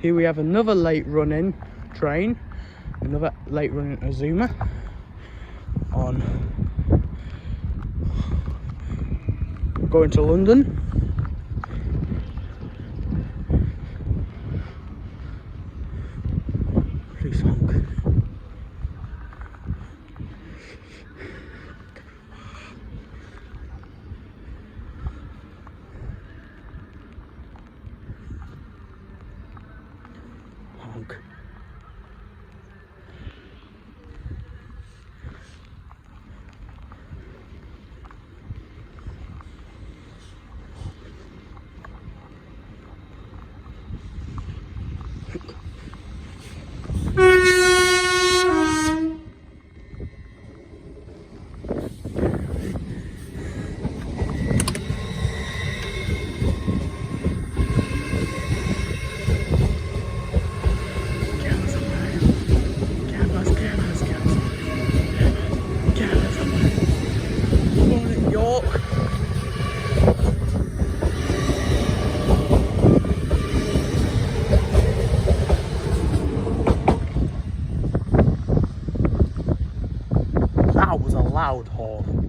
Here we have another late running train, another late running Azuma on going to London. Please honk. Honk. That was a loud horn.